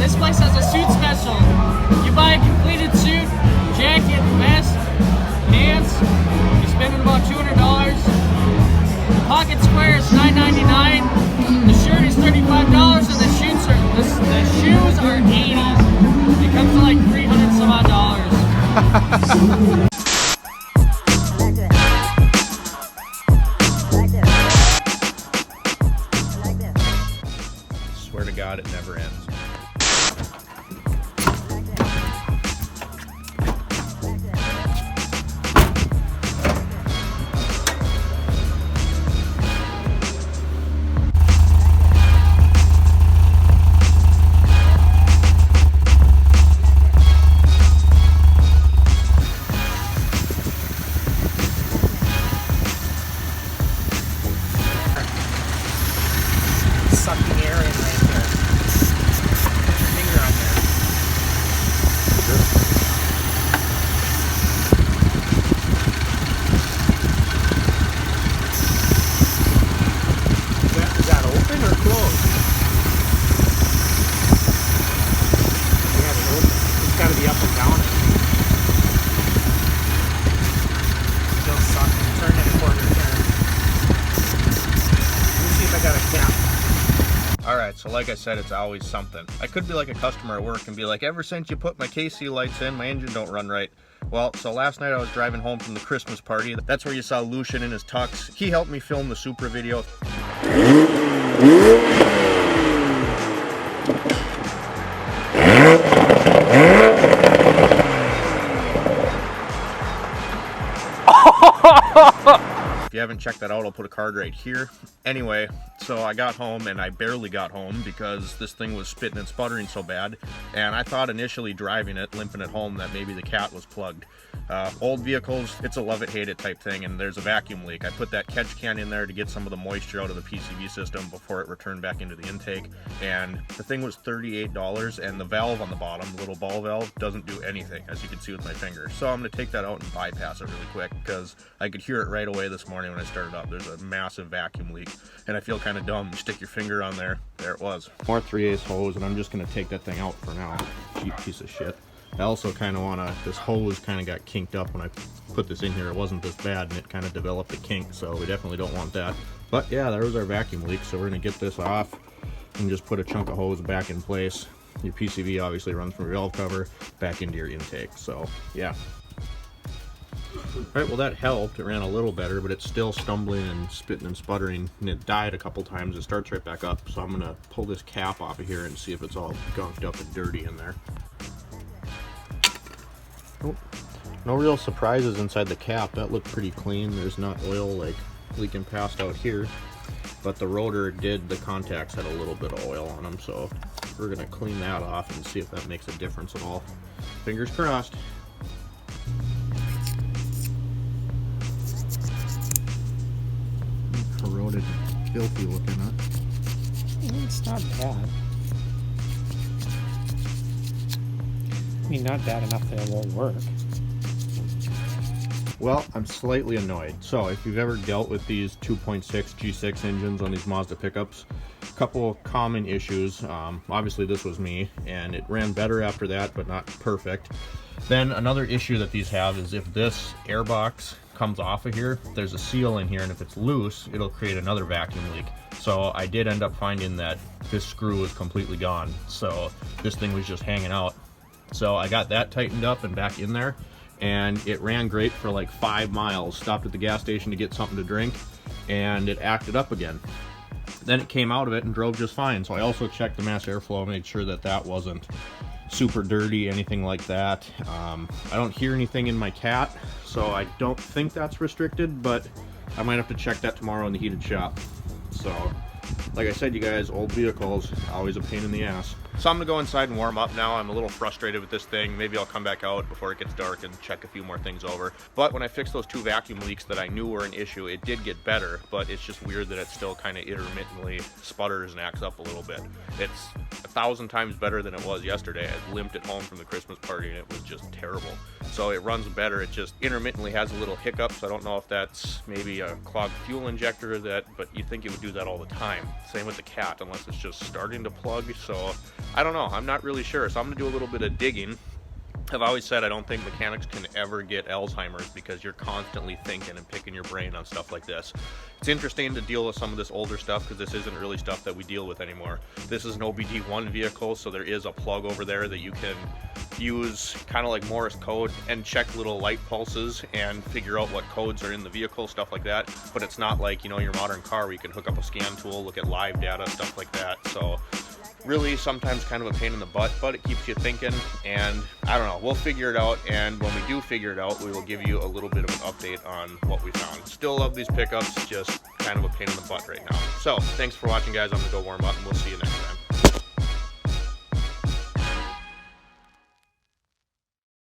this place has a suit special. You buy a completed suit, jacket, vest, pants, you're spending about $200. The pocket square is $9.99. The shirt is $35, and the shoes are $80. It comes to like $300 some odd dollars. Swear to God, it never ends. Sucking air in right there. Put your finger on there. Is that open or closed? We have it open. It's got to be up and down. Still sucking. Turn it quarter turn. Let me see if I got a cap. Alright, so like I said, it's always something. I could be like a customer at work and be like, ever since you put my KC lights in, my engine don't run right. Well, so last night I was driving home from the Christmas party. That's where you saw Lucian in his tux. He helped me film the Supra video. If you haven't checked that out, I'll put a card right here. Anyway, so I got home, and I barely got home because this thing was spitting and sputtering so bad. And I thought initially driving it, limping it home, that maybe the cat was plugged. Old vehicles, it's a love it, hate it type thing, and there's a vacuum leak. I put that catch can in there to get some of the moisture out of the PCV system before it returned back into the intake. And the thing was $38, and the valve on the bottom, the little ball valve, doesn't do anything, as you can see with my finger. So I'm going to take that out and bypass it really quick, because I could hear it right away this morning when I started up. There's a massive vacuum leak, and I feel kind of dumb. You stick your finger on there, there it was. More 3/8 hose, and I'm just going to take that thing out for now. Cheap piece of shit. I also kind of want to, this hose kind of got kinked up when I put this in here. It wasn't this bad, and it kind of developed a kink, so we definitely don't want that. But yeah, there was our vacuum leak, so we're going to get this off and just put a chunk of hose back in place. Your PCV obviously runs from your valve cover back into your intake, so yeah. Alright, well that helped. It ran a little better, but it's still stumbling and spitting and sputtering, and it died a couple times. It starts right back up, so I'm going to pull this cap off of here and see if it's all gunked up and dirty in there. Oh, no real surprises inside the cap. That looked pretty clean. There's not oil like leaking past out here, but the rotor did, the contacts had a little bit of oil on them, so we're going to clean that off and see if that makes a difference at all. Fingers crossed. Corroded, filthy looking, huh? It's not bad. I mean, not bad enough that it won't work. Well, I'm slightly annoyed. So if you've ever dealt with these 2.6 G6 engines on these Mazda pickups, a couple of common issues. Obviously this was me, and it ran better after that, but not perfect. Then another issue that these have is if this air box comes off of here, there's a seal in here, and if it's loose, it'll create another vacuum leak. So I did end up finding that this screw was completely gone. So this thing was just hanging out. So I got that tightened up and back in there, and it ran great for like 5 miles. Stopped at the gas station to get something to drink, and it acted up again. Then it came out of it and drove just fine. So I also checked the mass airflow, made sure that that wasn't super dirty, anything like that. I don't hear anything in my cat, so I don't think that's restricted, but I might have to check that tomorrow in the heated shop. So like I said, you guys, old vehicles, always a pain in the ass. So I'm gonna go inside and warm up now. I'm a little frustrated with this thing. Maybe I'll come back out before it gets dark and check a few more things over. But when I fixed those 2 vacuum leaks that I knew were an issue, it did get better, but it's just weird that it still kind of intermittently sputters and acts up a little bit. It's 1,000 times better than it was yesterday. I limped it home from the Christmas party and it was just terrible. So it runs better. It just intermittently has a little hiccup, so I don't know if that's maybe a clogged fuel injector or that, but you'd think it would do that all the time. Same with the cat, unless it's just starting to plug. So I don't know. I'm not really sure. So I'm going to do a little bit of digging. I've always said I don't think mechanics can ever get Alzheimer's because you're constantly thinking and picking your brain on stuff like this. It's interesting to deal with some of this older stuff because this isn't really stuff that we deal with anymore. This is an OBD1 vehicle, so there is a plug over there that you can use kind of like Morse code and check little light pulses and figure out what codes are in the vehicle, stuff like that. But it's not like, you know, your modern car where you can hook up a scan tool, look at live data, stuff like that. So really sometimes kind of a pain in the butt, but it keeps you thinking, and I don't know, we'll figure it out, and when we do figure it out, we will give you a little bit of an update on what we found. Still love these pickups, just kind of a pain in the butt right now. So thanks for watching, guys. I'm gonna go warm up, and we'll see you next time.